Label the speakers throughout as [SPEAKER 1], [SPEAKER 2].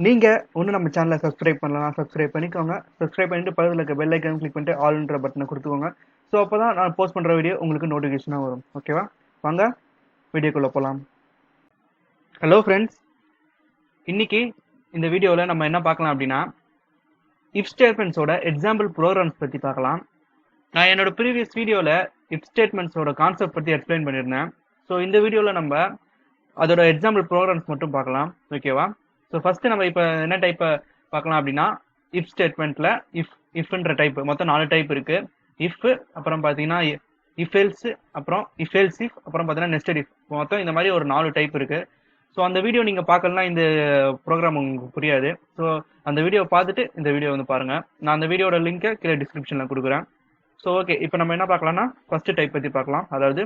[SPEAKER 1] நீங்க ஒன்றும் நம்ம சேனலை சப்ஸ்கிரைப் பண்ணலாம், சப்ஸ்கிரைப் பண்ணிக்கோங்க. சப்ஸ்கிரைப் பண்ணிட்டு பக்கத்தில் இருக்க பெல் ஐக்கான் கிளிக் பண்ணிட்டு ஆல்ன்ற பட்டனை கொடுத்துக்கோங்க. ஸோ அப்போ தான் நான் போஸ்ட் பண்ணுற வீடியோ உங்களுக்கு நோட்டிஃபிகேஷனாக வரும். ஓகேவா? வாங்க வீடியோக்குள்ளே போகலாம். ஹலோ ஃப்ரெண்ட்ஸ், இன்னைக்கு இந்த வீடியோவில் நம்ம என்ன பார்க்கலாம் அப்படின்னா, இஃப் ஸ்டேட்மெண்ட்ஸோட எக்ஸாம்பிள் ப்ரோக்ராம்ஸ் பற்றி பார்க்கலாம். நான் என்னோட ப்ரீவியஸ் வீடியோவில் இஃப் ஸ்டேட்மெண்ட்ஸோட கான்செப்ட் பற்றி எக்ஸ்பிளைன் பண்ணியிருந்தேன். ஸோ இந்த வீடியோவில் நம்ம அதோட எக்ஸாம்பிள் ப்ரோக்ராம்ஸ் மட்டும் பார்க்கலாம். ஓகேவா? ஸோ ஃபர்ஸ்ட் நம்ம இப்போ என்ன டைப்பை பார்க்கலாம் அப்படின்னா, இஃப் ஸ்டேட்மெண்ட்ல இஃப்ன்ற டைப் மொத்தம் 4 டைப் இருக்கு. இஃப், அப்புறம் பார்த்தீங்கன்னா இஃப் எல்ஸ், அப்புறம் இஃப் எல்ஸ் இஃப், அப்புறம் பார்த்தீங்கன்னா நெஸ்டட் இஃப். மொத்தம் இந்த மாதிரி ஒரு 4 டைப் இருக்கு. ஸோ அந்த வீடியோ நீங்கள் பார்க்கலாம், இந்த ப்ரோக்ராம் உங்களுக்கு புரியாது. ஸோ அந்த வீடியோ பார்த்துட்டு இந்த வீடியோ வந்து பாருங்க. நான் அந்த வீடியோட லிங்கை கீழே டிஸ்கிரிப்ஷனில் கொடுக்குறேன். ஸோ ஓகே, இப்போ நம்ம என்ன பார்க்கலாம்னா ஃபர்ஸ்ட் டைப் பற்றி பார்க்கலாம், அதாவது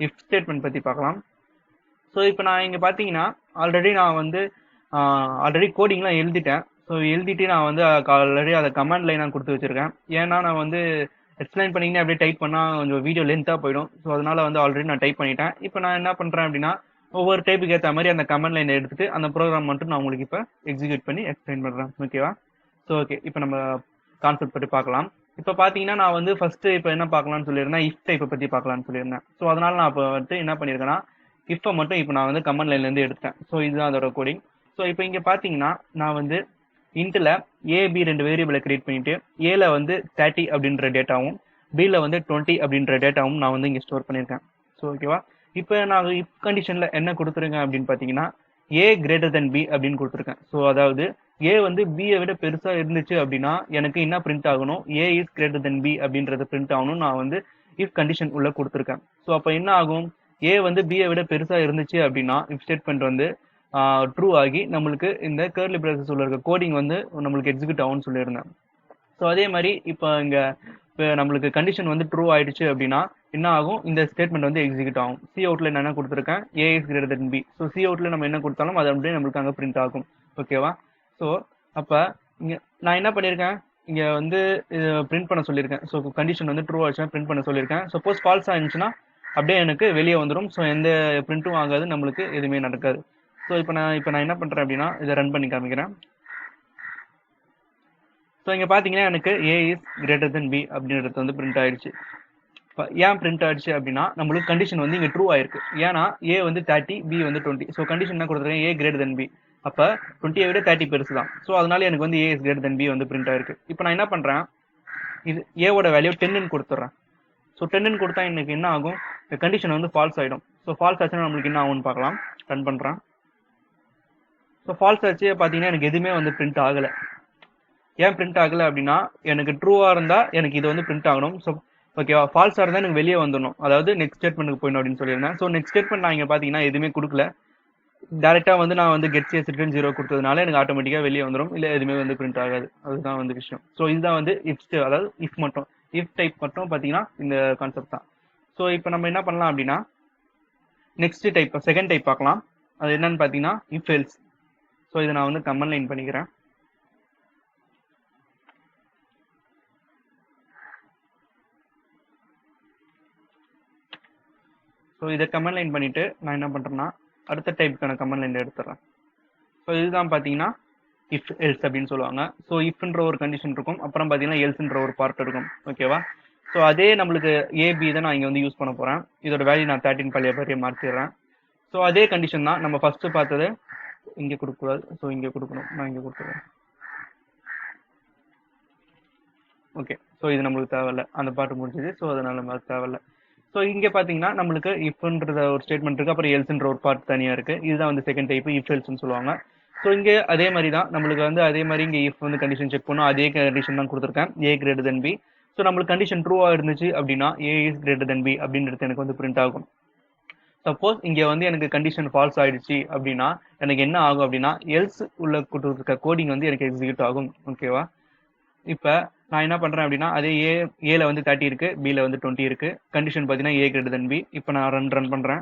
[SPEAKER 1] இஃப் ஸ்டேட்மெண்ட் பற்றி பார்க்கலாம். ஸோ இப்போ நான் இங்கே பார்த்தீங்கன்னா நான் வந்து ஆல்ரெடி கோடிங்லாம் எழுதிட்டேன். ஸோ எழுதிட்டு நான் வந்து ஆல்ரெடி அதை கமாண்ட் லைனாக கொடுத்து வச்சிருக்கேன். ஏன்னா நான் வந்து எக்ஸ்பிளைன் பண்ணிங்கன்னா அப்படியே டைப் பண்ணால் கொஞ்சம் வீடியோ லென்த்தாக போயிடும். ஸோ அதனால வந்து ஆல்ரெடி நான் டைப் பண்ணிட்டேன். இப்போ நான் என்ன பண்ணுறேன் அப்படின்னா, ஒவ்வொரு டைப்புக்கு ஏற்ற மாதிரி அந்த கமாண்ட் லைனை எடுத்துட்டு அந்த ப்ரோக்ராம் மட்டும் நான் உங்களுக்கு இப்போ எக்ஸிக்யூட் பண்ணி எக்ஸ்பிளைன் பண்ணுறேன். ஓகேவா? ஸோ ஓகே, இப்போ நம்ம கான்செப்ட் பற்றி பார்க்கலாம். இப்போ பார்த்தீங்கன்னா நான் வந்து ஃபர்ஸ்ட் இப்போ என்ன பார்க்கலாம்னு சொல்லியிருந்தேன், இஃப் டைப்பை பற்றி பார்க்கலாம்னு சொல்லியிருந்தேன். ஸோ அதனால நான் இப்போ வந்து என்ன பண்ணியிருக்கேன்னா, இஃப்பை மட்டும் இப்போ நான் வந்து கமாண்ட் லைன்லேருந்து எடுத்தேன். ஸோ இதுதான் அதோட கோடிங். ஸோ இப்போ இங்கே பார்த்தீங்கன்னா நான் வந்து இன்ட்டில் ஏபி 2 வேரியபிளை கிரியேட் பண்ணிட்டு, ஏல வந்து 30 அப்படின்ற டேட்டாவும், பியில் வந்து 20 அப்படின்ற டேட்டாவும் நான் வந்து இங்கே ஸ்டோர் பண்ணியிருக்கேன். ஸோ ஓகேவா? இப்போ நான் இஃப் கண்டிஷனில் என்ன கொடுத்துருக்கேன் அப்படின்னு பார்த்தீங்கன்னா, ஏ கிரேட்டர் தென் பி அப்படின்னு கொடுத்துருக்கேன். ஸோ அதாவது ஏ வந்து பியை விட பெருசாக இருந்துச்சு அப்படின்னா எனக்கு என்ன பிரிண்ட் ஆகணும், ஏ இஸ் கிரேட்டர் தென் பி அப்படின்றது பிரிண்ட் ஆகணும். நான் வந்து இஃப் கண்டிஷன் உள்ள கொடுத்துருக்கேன். ஸோ அப்போ என்ன ஆகும், ஏ வந்து பியை விட பெருசாக இருந்துச்சு அப்படின்னா இஃப் ஸ்டேட்மெண்ட் வந்து ட்ரூ ஆகி நம்மளுக்கு இந்த கர்லி பிரேசஸ் உள்ள இருக்க கோடிங் வந்து நம்மளுக்கு எக்ஸிக்யூட் ஆகும்னு சொல்லியிருந்தேன். ஸோ அதே மாதிரி இப்போ இங்கே இப்போ நம்மளுக்கு கண்டிஷன் வந்து ட்ரூ ஆயிடுச்சு அப்படின்னா என்ன ஆகும், இந்த ஸ்டேட்மெண்ட் வந்து எக்ஸிக்யூட் ஆகும். சி அவுட்ல நான் என்ன கொடுத்துருக்கேன், A is greater than B. So C அவுட்ல நம்ம என்ன கொடுத்தாலும் அது அப்படியே நம்மளுக்கு அங்கே பிரிண்ட் ஆகும். ஓகேவா? ஸோ அப்போ இங்கே நான் என்ன பண்ணியிருக்கேன், இங்கே வந்து பிரிண்ட் பண்ண சொல்லியிருக்கேன். ஸோ கண்டிஷன் வந்து ட்ரூ ஆச்சுன்னா பிரிண்ட் பண்ண சொல்லியிருக்கேன். சப்போஸ் ஃபால்ஸாக இருந்துச்சுன்னா அப்படியே எனக்கு வெளியே வந்துடும். ஸோ எந்த பிரிண்ட்டும் ஆகாது, நம்மளுக்கு எதுவுமே நடக்காது. ஸோ இப்போ நான் என்ன பண்ணுறேன் அப்படின்னா இதை ரன் பண்ணி காமிக்கிறேன். ஸோ இங்கே பார்த்தீங்கன்னா எனக்கு ஏ இஸ் கிரேட்டர் தென் பி அப்படின்றது வந்து பிரிண்ட் ஆயிடுச்சு. ஏன் பிரிண்ட் ஆயிடுச்சு அப்படின்னா நம்மளுக்கு கண்டிஷன் வந்து இங்கே ட்ரூ ஆயிருக்கு. ஏன்னா ஏ வந்து 30, பி வந்து 20. ஸோ கண்டிஷன் என்ன கொடுத்துருக்கேன், ஏ கிரேட்டர் தென் பி. அப்போ 20 விட 30 பெருசு தான். ஸோ அதனால எனக்கு வந்து ஏ இஸ் கிரேட்டர் தென் பி வந்து பிரிண்ட் ஆயிருக்கு. இப்போ நான் என்ன பண்ணுறேன், இது ஏவோட வேல்யூ 10ன்னு கொடுத்துட்றேன். ஸோ 10ன்னு கொடுத்தா எனக்கு என்ன ஆகும், இந்த கண்டிஷன் வந்து ஃபால்ஸ் ஆகிடும். ஸோ ஃபால்ஸ் ஆச்சுன்னா நம்மளுக்கு என்ன ஆகும்னு பார்க்கலாம். ரன் பண்ணுறேன். ஸோ ஃபால்ஸ் ஆச்சு பார்த்தீங்கன்னா எனக்கு எதுவுமே வந்து பிரிண்ட் ஆகலை. ஏன் பிரிண்ட் ஆகலை அப்படின்னா எனக்கு ட்ரூவாக இருந்தால் எனக்கு இது வந்து பிரிண்ட் ஆகணும். ஸோ ஓகேவா, ஃபால்ஸாக இருந்தால் எனக்கு வெளியே வந்துடணும், அதாவது நெக்ஸ்ட் ஸ்டேட்மெண்ட்டுக்கு போயிடணும் அப்படின்னு சொல்லியிருந்தேன். ஸோ நெக்ஸ்ட் ஸ்டேட்மெண்ட் நான் இங்கே பார்த்தீங்கன்னா எதுவுமே கொடுக்கல. டேரெக்டாக வந்து நான் வந்து கெட் சிஎஸ் ரிட்டர்ன் 0 கொடுத்ததுனால எனக்கு ஆட்டோமேட்டிக்காக வெளியே வந்துடும், இல்லை எதுவுமே வந்து பிரிண்ட் ஆகாது. அதுதான் வந்து விஷயம். ஸோ இதுதான் வந்து அதாவது இஃப் மட்டும், இஃப் டைப் மட்டும் பார்த்தீங்கன்னா இந்த கான்செப்ட் தான். ஸோ இப்போ நம்ம என்ன பண்ணலாம் அப்படின்னா நெக்ஸ்ட் டைப், செகண்ட் டைப் பார்க்கலாம். அது என்னன்னு பார்த்தீங்கன்னா இஃப் எல்ஸ். ஸோ இதை நான் வந்து கமெண்ட் லைன் பண்ணிக்கிறேன். ஸோ இதை கமெண்ட் லைன் பண்ணிட்டு நான் என்ன பண்ணுறேன்னா அடுத்த டைப்புக்கான கமெண்ட் லைன் எடுத்துடுறேன். ஸோ இதுதான் பார்த்தீங்கன்னா இஃப் எல்ஸ் அப்படின்னு சொல்லுவாங்க. ஸோ இஃப்ன்ற ஒரு கண்டிஷன் இருக்கும், அப்புறம் பார்த்தீங்கன்னா எல்ஸ்ன்ற ஒரு பார்ட் இருக்கும். ஓகேவா? ஸோ அதே நம்மளுக்கு ஏபி தான் நான் இங்கே வந்து யூஸ் பண்ண போகிறேன். இதோட வேல்யூ நான் 13 பழைய மாற்றிடுறேன். ஸோ அதே கண்டிஷன் தான் நம்ம ஃபர்ஸ்ட் பார்த்தது. இங்கே கொடுக்கக்கூடாது, ஸோ இங்கே கொடுக்கணும். நான் இங்கே கொடுத்துருவேன். ஓகே, ஸோ இது நம்மளுக்கு தேவையில்லை, அந்த பாட்டு முடிஞ்சது. ஸோ அதனால நம்மளுக்கு தேவையில்லை. ஸோ இங்கே பார்த்தீங்கன்னா நம்மளுக்கு இஃப்ன்ற ஒரு ஸ்டேட்மெண்ட் இருக்குது, அப்புறம் எல்ஸ்ன்ற ஒரு பார்ட் தனியாக இருக்குது. இதுதான் வந்து செகண்ட் டைப் இஃப் எல்ஸ்ன்னு சொல்லுவாங்க. ஸோ இங்கே அதே மாதிரி தான் நம்மளுக்கு வந்து அதே மாதிரி இங்கே இஃப் வந்து கண்டிஷன் செக் பண்ணும், அதே கண்டிஷன் தான் கொடுத்துருக்கேன், A greater than B. So நம்மளுக்கு கண்டிஷன் ட்ரூவாக இருந்துச்சு அப்படின்னா A is greater than B அப்படின்றது எனக்கு வந்து பிரிண்ட் ஆகும். சப்போஸ் இங்கே வந்து எனக்கு கண்டிஷன் ஃபால்ஸ் ஆயிடுச்சு அப்படின்னா எனக்கு என்ன ஆகும் அப்படின்னா எல்ஸ் உள்ள கொடுத்துருக்க கோடிங் வந்து எனக்கு எக்ஸிக்யூட் ஆகும். ஓகேவா? இப்போ நான் என்ன பண்ணுறேன் அப்படின்னா அதே ஏல வந்து 30 இருக்கு, பியில் வந்து 20 இருக்கு. கண்டிஷன் பார்த்தீங்கன்னா ஏ கிரேட்டர் தென் பி. இப்போ நான் ரன் பண்ணுறேன்.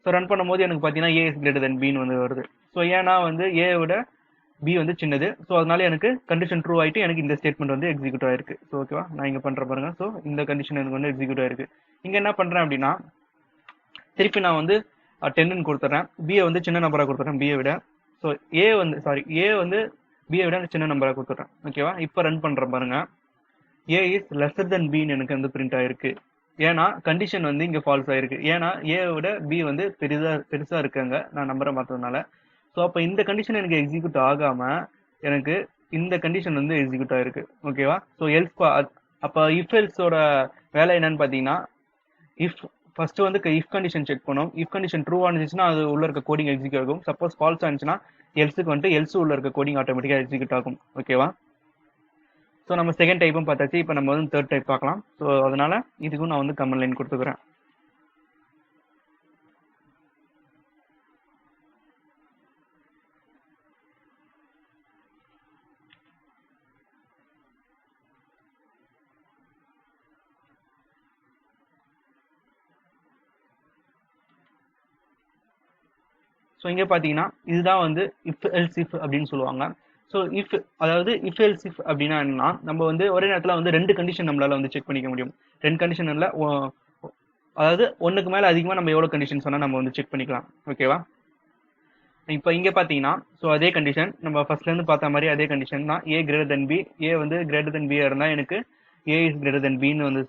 [SPEAKER 1] ஸோ ரன் பண்ணும்போது எனக்கு பார்த்தீங்கன்னா ஏ இஸ் கிரேட்டர் தென் பின்னு வந்து வருது. ஸோ ஏன்னா வந்து ஏ விட பி வந்து சின்னது. ஸோ அதனால எனக்கு கண்டிஷன் ட்ரூ ஆகிட்டு எனக்கு இந்த ஸ்டேட்மெண்ட் வந்து எக்ஸிக்யூட் ஆயிருக்கு. ஸோ ஓகேவா, நான் இங்கே பண்ணுற பாருங்க. ஸோ இந்த கண்டிஷன் எனக்கு வந்து எக்ஸிக்யூட் ஆயிருக்கு. இங்கே என்ன பண்ணுறேன் அப்படின்னா திருப்பி நான் வந்து 10ன்னு கொடுத்துட்றேன், பியை வந்து சின்ன நம்பராக கொடுத்துட்றேன் பியை விட. ஸோ ஏ வந்து பியை விட சின்ன நம்பராக கொடுத்துட்றேன். ஓகேவா? இப்போ ரன் பண்ணுறேன் பாருங்க. ஏ இஸ் லெஸர் தென் பின்னு எனக்கு வந்து பிரிண்ட் ஆயிருக்கு. ஏன்னா கண்டிஷன் வந்து இங்கே ஃபால்ஸ் ஆயிருக்கு. ஏன்னா ஏ விட பி வந்து பெருசாக இருக்காங்க நான் நம்பரை பார்த்ததுனால. ஸோ அப்போ இந்த கண்டிஷன் எனக்கு எக்ஸிக்யூட் ஆகாமல் எனக்கு இந்த கண்டிஷன் வந்து எக்ஸிக்யூட் ஆயிருக்கு. ஓகேவா? ஸோ அப்போ இஃப் எல்ஸோட வேலை என்னன்னு பார்த்தீங்கன்னா, இஃப் ஃபர்ஸ்ட் வந்து இஃப் கண்டிஷன் செக் பண்ணும். இஃப் கண்டிஷன் ட்ரூ ஆனிச்சுன்னா அது உள்ள இருக்க கோடிங் எக்ஸிக்யூட் ஆகும். சப்போஸ் ஃபால்ஸ் ஆனிச்சுன்னா எல்ஸுக்கு வந்துட்டு எல்ஸ் உள்ள இருக்க கோடிங் ஆட்டோமேட்டிக்காக எக்ஸிக்யூட் ஆகும். ஓகேவா? ஸோ நம்ம செகண்ட் டைப்பும் பார்த்தாச்சு. இப்போ நம்ம வந்து தேர்ட் டைப் பார்க்கலாம். ஸோ அதனால இதுக்கும் நான் வந்து கமெண்ட் லைன் கொடுத்துக்கிறேன். ஸோ இங்கே பார்த்தீங்கன்னா இதுதான் வந்து இஃப் எல்ஸ் இஃப் அப்படின்னு சொல்லுவாங்க. ஸோ அதாவது இஃப் எல்ஸ் இஃப் அப்படின்னா என்னன்னா, நம்ம வந்து ஒரே நேரத்தில் வந்து 2 கண்டிஷன் நம்மளால வந்து செக் பண்ணிக்க முடியும். 2 கண்டிஷன் இல்லை, அதாவது ஒன்றுக்கு மேலே அதிகமாக நம்ம எவ்வளோ கண்டிஷன்ஸ் வேணால் நம்ம வந்து செக் பண்ணிக்கலாம். ஓகேவா? இப்போ இங்கே பார்த்தீங்கன்னா ஸோ அதே கண்டிஷன் நம்ம ஃபர்ஸ்ட்லேருந்து பார்த்த மாதிரி அதே கண்டிஷன் தான். ஏ கிரேட்டர் தென் பி. ஏ வந்து கிரேட்டர் தென் பியாக இருந்தால் எனக்கு ஏ இஸ் கிரேட்டர் தென் பின்னு வந்து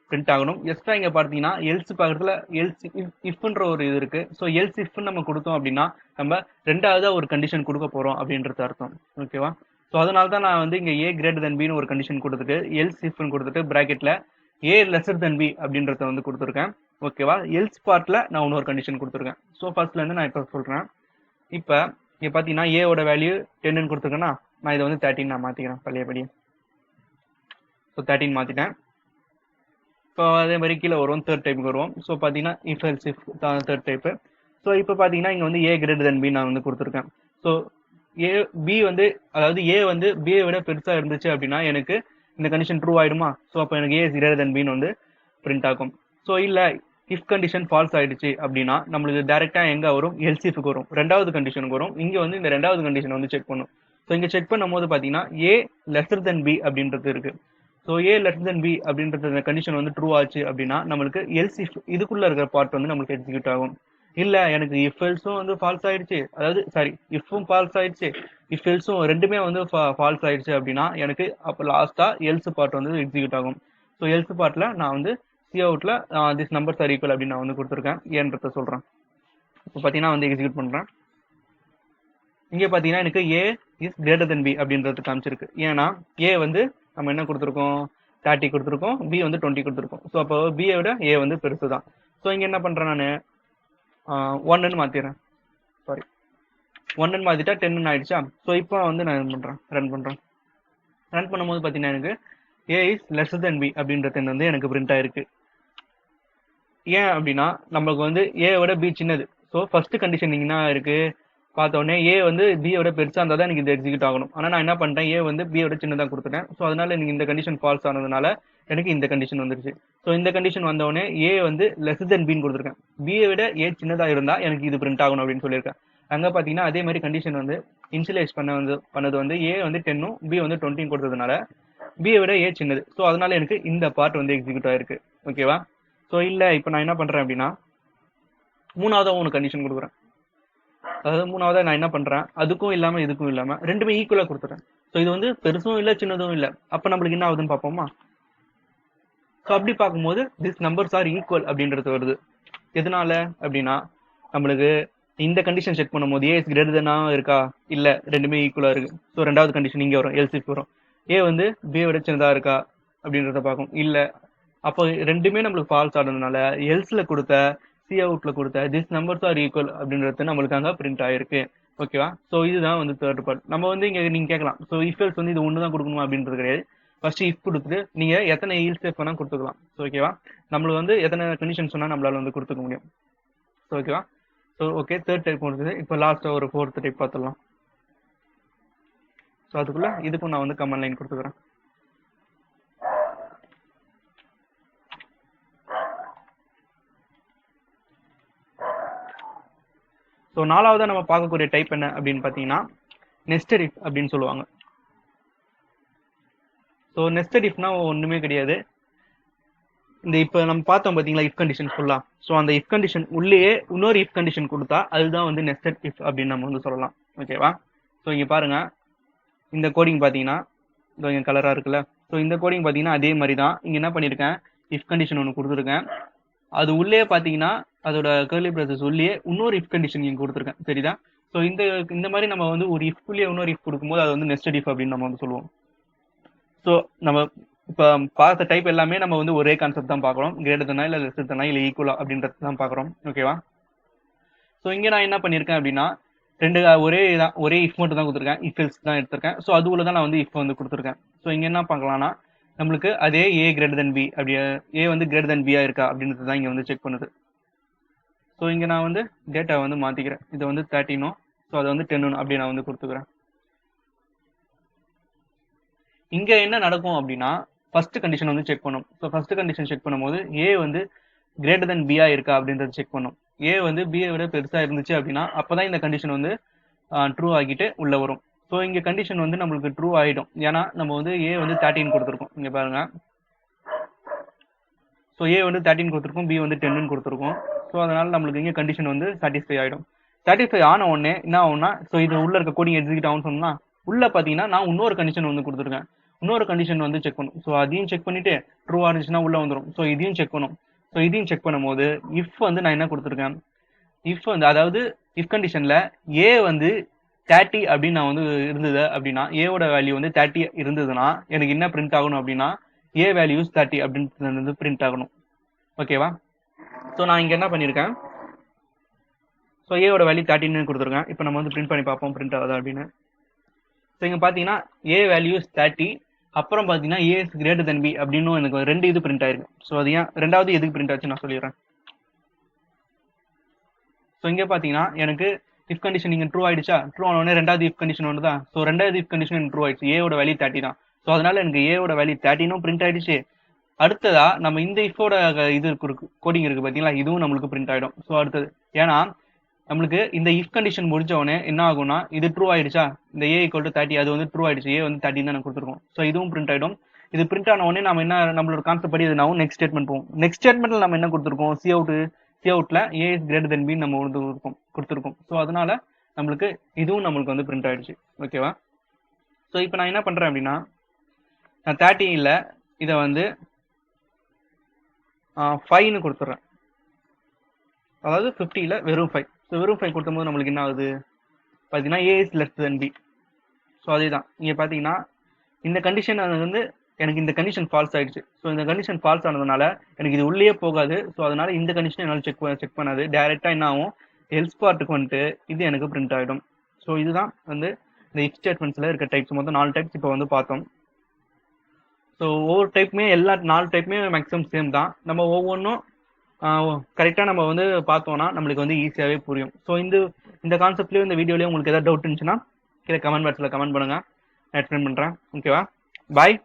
[SPEAKER 1] பிரிண்ட் ஆகணும். எக்ஸ்ட்ரா இங்கே பார்த்தீங்கன்னா எல்ஸ் பக்கத்தில் எல்ஸ் இஃப்ன்ற ஒரு இது இருக்குது. ஸோ எல்ஸ் இஃப்னு நம்ம கொடுத்தோம் அப்படின்னா நம்ம ரெண்டாவதாக ஒரு கண்டிஷன் கொடுக்க போகிறோம் அப்படின்றது அர்த்தம். ஓகேவா? ஸோ அதனால தான் நான் வந்து இங்கே ஏ கிரேட்டர் தென் பின்னு ஒரு கண்டிஷன் கொடுத்துட்டு எல்ஸ் இஃப்னு கொடுத்துட்டு ப்ராக்கெட்டில் ஏ லெஸர் தென் பி அப்படின்றத வந்து கொடுத்துருக்கேன். ஓகேவா? எல்ஸ் பார்ட்டில் நான் இன்னொரு கண்டிஷன் கொடுத்துருக்கேன். ஸோ ஃபர்ஸ்ட்லேருந்து நான் இப்போ சொல்கிறேன். இப்போ இங்கே பார்த்தீங்கன்னா ஏவோட வேல்யூ 10ன்னு கொடுத்துருக்கேன்னா நான் இதை வந்து 13 நான் மாற்றிக்கிறேன் பழையபடி. ஸோ 13 மாற்றிட்டேன். இப்போ அதே மாதிரி கீழே வருவோம், தேர்ட் டைப்புக்கு வருவோம். ஸோ பார்த்தீங்கன்னா இஃப் எல்ஸ் இஃப் தான் தேர்ட் டைப்பு. ஸோ இப்போ பார்த்தீங்கன்னா இங்கே வந்து ஏ கிரேட்டர் தென் பி நான் வந்து கொடுத்துருக்கேன். ஸோ பி வந்து அதாவது ஏ வந்து பியை விட பெருசாக இருந்துச்சு அப்படின்னா எனக்கு இந்த கண்டிஷன் ட்ரூ ஆகிடுமா? ஸோ அப்போ எனக்கு ஏ கிரேட்டர் தென் பின்னு வந்து பிரிண்ட் ஆகும். ஸோ இல்லை இஃப் கண்டிஷன் ஃபால்ஸ் ஆயிடுச்சு அப்படின்னா நம்மளுக்கு டேரெக்டாக எங்கே வரும்? எல்ஸ் இஃப்க்கு வரும், ரெண்டாவது கண்டிஷனுக்கு வரும். இங்கே வந்து இந்த ரெண்டாவது கண்டிஷன் வந்து செக் பண்ணும். ஸோ இங்கே செக் பண்ணும்போது பார்த்தீங்கன்னா ஏ லெஸர் தென் பி அப்படின்றது இருக்கு. ஸோ ஏ லெஸர் தென் பி அப்படின்றது கண்டிஷன் வந்து ட்ரூ ஆச்சு அப்படின்னா நம்மளுக்கு எல்ஸ் இஃப் இதுக்குள்ள இருக்கிற பார்ட் வந்து நம்மளுக்கு எக்ஸிக்யூட் ஆகும். இல்லை எனக்கு இஃப் எல்ஸும் வந்து ஃபால்ஸ் ஆயிடுச்சு, அதாவது சாரி இஃப்பும் ஃபால்ஸ் ஆயிடுச்சு, இஃப் எல்ஸும் ரெண்டுமே வந்து ஃபால்ஸ் ஆயிடுச்சு அப்படின்னா எனக்கு அப்போ லாஸ்ட்டாக எல்ஸ் பார்ட் வந்து எக்ஸிக்யூட் ஆகும். ஸோ எல்ஸ் பார்ட்டில் நான் வந்து சி அவுட்டில் திஸ் நம்பர்ஸ் ஆர் ஈக்குவல் அப்படின்னு நான் வந்து கொடுத்துருக்கேன். ஏன்றத சொல்கிறேன். இப்போ பார்த்தீங்கன்னா வந்து எக்ஸிக்யூட் பண்ணுறேன். இங்கே பார்த்தீங்கன்னா எனக்கு ஏ இஸ் கிரேட்டர் தென் பி அப்படின்றது காமிச்சிருக்கு. ஏன்னா ஏ வந்து நம்ம என்ன கொடுத்துருக்கோம்? 30 கொடுத்துருக்கோம், பி வந்து 20 கொடுத்துருக்கோம். ஸோ அப்போ பியை விட ஏ வந்து பெருசு தான். ஸோ இங்கே என்ன பண்ணுறேன், நான் 1ன்னு மாற்றிடுறேன். சாரி 1ன்னு மாற்றிட்டா 10ன்னு ஆயிடுச்சா? ஸோ இப்போ வந்து நான் ரன் பண்ணுறேன். ரன் பண்ணும்போது பார்த்தீங்கன்னா எனக்கு ஏ இஸ் லெஸர் தென் பி அப்படின்றது வந்து எனக்கு பிரிண்ட் ஆயிருக்கு. ஏன் அப்படின்னா நம்மளுக்கு வந்து ஏ விட பி சின்னது. ஸோ ஃபர்ஸ்ட் கண்டிஷன் என்ன இருக்கு பார்த்த உடனே ஏ வந்து பியை விட பெருசாக இருந்தால் தான் எனக்கு இது எக்ஸிக்யூட் ஆகணும். ஆனால் நான் என்ன பண்ணிட்டேன், ஏ வந்து பியை விட சின்னதாக கொடுத்துட்டேன். ஸோ அதனால எனக்கு இந்த கண்டிஷன் ஃபால்ஸ் ஆனதுனால எனக்கு இந்த கண்டிஷன் வந்துருச்சு. ஸோ இந்த கண்டிஷன் வந்தவொடனே ஏ வந்து லெஸ் தென் பின்னு கொடுத்துருக்கேன். பியை விட ஏ சின்னதாக இருந்தால் எனக்கு இது பிரிண்ட் ஆகணும் அப்படின்னு சொல்லியிருக்கேன். அங்கே பார்த்தீங்கன்னா அதே மாதிரி கண்டிஷன் வந்து இன்ஷியலைஸ் பண்ணது வந்து ஏ வந்து 10ம் பி வந்து 20 கொடுத்ததுனால பியை விட ஏ சின்னது. ஸோ அதனால எனக்கு இந்த பார்ட் வந்து எக்ஸிக்யூட் ஆயிருக்கு. ஓகேவா? ஸோ இல்லை இப்போ நான் என்ன பண்ணுறேன் அப்படின்னா மூணாவதாக ஒன்று கண்டிஷன் கொடுக்குறேன். அதாவது மூணாவதாக நான் என்ன பண்ணுறேன், அதுக்கும் இல்லாமல் இதுக்கும் இல்லாமல் ரெண்டுமே ஈக்குவலாக கொடுத்துறேன். ஸோ இது வந்து பெருசும் இல்லை சின்னதும் இல்லை. அப்போ நம்மளுக்கு என்ன ஆகுதுன்னு பார்ப்போமா? ஸோ அப்படி பார்க்கும்போது திஸ் நம்பர்ஸ் ஆர் ஈக்குவல் அப்படின்றது வருது. எதனால அப்படின்னா நம்மளுக்கு இந்த கண்டிஷன் செக் பண்ணும்போது ஏ இஸ் கிரேட்டர் தென்னா இருக்கா, இல்லை ரெண்டுமே ஈக்குவலாக இருக்கு. ஸோ ரெண்டாவது கண்டிஷன் இங்கே வரும், எல்ஸ் இஃப் வரும். ஏ வந்து பியை விட சின்னதாக இருக்கா அப்படின்றத பார்க்கும். இல்லை அப்போ ரெண்டுமே நம்மளுக்கு ஃபால்ஸ் ஆனதுனால எல்ஸில் கொடுத்த சி அவுட்ல கொடுத்த திஸ் நம்பர்ஸ் ஆர் ஈக்குவல் அப்படின்றது நம்மளுக்கு அங்கே பிரிண்ட் ஆயிருக்கு. ஓகேவா? ஸோ இதுதான் வந்து தேர்ட் பார்ட். நம்ம வந்து இங்கே நீங்கள் கேட்கலாம், ஸோ இஃப் எல்ஸ் வந்து இது ஒன்று தான் கொடுக்கணுமா அப்படின்றது கிடையாது. ஃபர்ஸ்ட் இஃப் கொடுத்துட்டு நீங்கள் எத்தனை ஈல் சேஃப் வேணால் கொடுத்துக்கலாம். ஸோ ஓகேவா? நம்மளுக்கு வந்து எத்தனை கண்டிஷன் சொன்னால் நம்மளால வந்து கொடுத்துக்க முடியும். ஸோ ஓகேவா? ஸோ ஓகே, தேர்ட் டைப் முடிஞ்சது. இப்போ லாஸ்ட்டாக ஒரு ஃபோர்த் டைப் பார்த்துடலாம். ஸோ அதுக்குள்ளே இதுக்கும் நான் வந்து கமெண்ட் லைன் கொடுத்துக்கிறேன். ஸோ நாலாவதாக நம்ம பார்க்கக்கூடிய டைப் என்ன அப்படின்னு பார்த்தீங்கன்னா நெஸ்டட் இஃப் அப்படின்னு சொல்லுவாங்க. ஸோ நெஸ்டட் இஃப்னா ஒன்றுமே கிடையாது. இந்த இப்போ நம்ம பார்த்தோம் பார்த்தீங்களா இஃப் கண்டிஷன் ஃபுல்லாக. ஸோ அந்த இஃப் கண்டிஷன் உள்ளேயே இன்னொரு இஃப் கண்டிஷன் கொடுத்தா அதுதான் வந்து நெஸ்டட் இஃப் அப்படின்னு நம்ம வந்து சொல்லலாம். ஓகேவா? ஸோ இங்கே பாருங்க, இந்த கோடிங் பார்த்தீங்கன்னா இதோ இங்கே கலராக இருக்குல்ல. ஸோ இந்த கோடிங் பார்த்தீங்கன்னா அதே மாதிரி தான். இங்கே என்ன பண்ணியிருக்கேன், இஃப் கண்டிஷன் ஒன்று கொடுத்துருக்கேன். அது உள்ளே பார்த்தீங்கன்னா அதோட கர்லி ப்ராசஸ் உள்ளே இன்னொரு இஃப் கண்டிஷன் இங்கே கொடுத்துருக்கேன். சரிதா? ஸோ இந்த மாதிரி நம்ம வந்து ஒரு இஃப்லேயே இன்னொரு இஃப் கொடுக்கும்போது அது வந்து நெஸ்டட் இஃப் அப்படின்னு நம்ம வந்து சொல்லுவோம். ஸோ நம்ம இப்போ பார்த்த டைப் எல்லாமே நம்ம வந்து ஒரே கான்செப்ட் தான் பார்க்குறோம். கிரேட்டர் தானா இல்லை லெஸ் தானா இல்லை ஈக்குவலா அப்படின்றது தான் பார்க்குறோம். ஓகேவா? ஸோ இங்கே நான் என்ன பண்ணியிருக்கேன் அப்படின்னா ஒரே இஃப் மட்டும் தான் கொடுத்துருக்கேன். இஃப் எல்ஸ் தான் எடுத்திருக்கேன். ஸோ அது உள்ள தான் நான் வந்து இஃப் வந்து கொடுத்துருக்கேன். ஸோ இங்கே என்ன பார்க்கலாம்னா நம்மளுக்கு அதே ஏ கிரேட்டர் தென் பி அப்படியே ஏ வந்து கிரேட்டர் தென் பியா இருக்கா அப்படின்றது தான் இங்கே வந்து செக் பண்ணுது. ஸோ இங்கே நான் வந்து டேட்டா வந்து மாற்றிக்கிறேன். இது வந்து 13 ஸோ அதை வந்து 10 அப்படி நான் வந்து கொடுத்துக்கிறேன். இங்கே என்ன நடக்கும் அப்படின்னா ஃபர்ஸ்ட் கண்டிஷன் வந்து செக் பண்ணும். ஸோ ஃபர்ஸ்ட் கண்டிஷன் செக் பண்ணும்போது ஏ வந்து கிரேட்டர் தென் பியா இருக்கா அப்படின்றத செக் பண்ணும். ஏ வந்து பியை விட பெருசா இருந்துச்சு அப்படின்னா அப்பதான் இந்த கண்டிஷன் வந்து ட்ரூ ஆகிட்டு உள்ள வரும். ஸோ இங்க கண்டிஷன் வந்து நம்மளுக்கு ட்ரூ ஆகிடும். ஏன்னா நம்ம வந்து ஏ வந்து 13 கொடுத்துருக்கோம். இங்க பாருங்க, ஸோ ஏ வந்து 13 கொடுத்துருக்கோம், பி வந்து 10 கொடுத்துருக்கோம். ஸோ அதனால நம்மளுக்கு இங்கே கண்டிஷன் வந்து சாட்டிஸ்ஃபை ஆகிடும். சாட்டிஸ்ஃபை ஆன உடனே என்ன ஆகும்னா, ஸோ இது உள்ள இருக்க கோடிங் எக்ஸிக்யூட் ஆகும்னு சொன்னா உள்ள பார்த்தீங்கன்னா நான் இன்னொரு கண்டிஷன் வந்து கொடுத்துருக்கேன். இன்னொரு கண்டிஷன் வந்து செக் பண்ணும். ஸோ அதையும் செக் பண்ணிட்டு ட்ரூவா இருந்துச்சுன்னா உள்ள வந்துடும். ஸோ இதையும் செக் பண்ணும். ஸோ இதையும் செக் பண்ணும்போது இஃப் வந்து நான் என்ன கொடுத்துருக்கேன், இஃப் வந்து அதாவது இஃப் கண்டிஷன்ல ஏ வந்து 30 அப்படின்னு நான் வந்து இருந்தது அப்படின்னா ஏவோட வேல்யூ வந்து 30 இருந்ததுன்னா எனக்கு என்ன பிரிண்ட் ஆகணும் அப்படின்னா ஏ வேல்யூஸ் 30 அப்படின்னு வந்து பிரிண்ட் ஆகணும். ஓகேவா? ஸோ நான் இங்க என்ன பண்ணியிருக்கேன், ஸோ ஏவோட வேல்யூ 13 கொடுத்துருக்கேன். இப்போ நம்ம வந்து பிரிண்ட் பண்ணி பார்ப்போம் பிரிண்ட் ஆகுதா அப்படின்னு. ஸோ இங்க பாத்தீங்கன்னா ஏ வேல்யூஸ் 30, அப்புறம் பாத்தீங்கன்னா ஏ இஸ் கிரேட்டர் தென் பி அப்படின்னு எனக்கு ரெண்டு இது பிரிண்ட் ஆயிருக்கு. ஸோ அது ஏன் ரெண்டாவது எதுக்கு பிரிண்ட் ஆச்சு நான் சொல்லிடுறேன். ஸோ இங்கே பார்த்தீங்கன்னா எனக்கு இஃப் கண்டிஷன் இங்கே ட்ரூ ஆயிடுச்சா, ட்ரூ ஆனோடனே ரெண்டாவது இஃப் கண்டிஷன் ஒன்று தான். ஸோ ரெண்டாவது இஃப் கண்டிஷன் எனக்கு ட்ரூ ஆயிடுச்சு, ஏவோட வேல்யூ 30 தான். ஸோ அதனால எனக்கு ஏவோட வேல்யூ 13 பிரிண்ட் ஆயிடுச்சு. அடுத்ததா நம்ம இந்த இஃபோட இது கோடிங் இருக்கு பார்த்தீங்களா, இதுவும் நம்மளுக்கு பிரிண்ட் ஆயிடும். ஸோ அடுத்தது ஏன்னா நம்மளுக்கு இந்த இஃப் கண்டிஷன் முடிஞ்ச உடனே என்ன ஆகும்னா இது ட்ரூ ஆயிடுச்சா, இந்த ஏ ஈக்குவல் டு 30 அது வந்து ட்ரூ ஆயிடுச்சு, ஏ வந்து 13 தான் கொடுத்துருக்கோம். ஸோ இதுவும் பிரிண்ட் ஆயிடும். இது பிரிண்ட் ஆன உடனே நம்ம என்ன நம்மளோட கான்செப்ட் படி நான் நெக்ஸ்ட் ஸ்டேட்மெண்ட் போவோம். நெக்ஸ்ட் ஸ்டேட்மெண்ட்ல நம்ம என்ன கொடுத்துருக்கோம், சி அவுட்ல A is greater than B நம்ம கொடுத்துருக்கோம். ஸோ அதனால நம்மளுக்கு இதுவும் நம்மளுக்கு வந்து பிரிண்ட் ஆயிடுச்சு. ஓகேவா? ஸோ இப்போ நான் என்ன பண்றேன் அப்படின்னா நான் 30 இதை வந்து 5ன்னு கொடுத்துட்றேன். அதாவது 50 வெறும் 5. ஸோ வெறும் 5 கொடுக்கும்போது நம்மளுக்கு என்ன ஆகுது பார்த்தீங்கன்னா A is less than B. So அதே தான் இங்கே பார்த்தீங்கன்னா இந்த கண்டிஷன் வந்து எனக்கு இந்த கண்டிஷன் ஃபால்ஸ் ஆயிடுச்சு. ஸோ இந்த கண்டிஷன் ஃபால்ஸ் ஆனதுனால எனக்கு இது உள்ளே போகாது. ஸோ அதனால இந்த கண்டிஷன் என்னால் செக் பண்ணாது. டைரெக்டா என்ன ஆகும், எல்ஸ் பார்ட்டுக்கு வந்துட்டு இது எனக்கு பிரிண்ட் ஆகிடும். ஸோ இதுதான் வந்து இந்த இஃப் ஸ்டேட்மெண்ட்ஸ்ல இருக்க டைப்ஸ். மொத்தம் 4 டைப்ஸ் இப்போ வந்து பார்த்தோம். ஸோ ஒவ்வொரு டைப்புமே எல்லா 4 டைப்புமே மேக்ஸிமம் சேம் தான். நம்ம ஒவ்வொன்றும் கரெக்டாக நம்ம வந்து பார்த்தோம்னா நம்மளுக்கு வந்து ஈஸியாகவே புரியும். ஸோ இந்த கான்செப்ட்லேயும் இந்த வீடியோலையும் உங்களுக்கு ஏதாவது டவுட் இருந்துச்சுன்னா கீழே கமெண்ட் பாக்ஸில் கமெண்ட் பண்ணுங்க, நான் எக்ஸ்பிளைன் பண்ணுறேன். ஓகேவா? பாய்,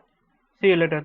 [SPEAKER 1] see you later.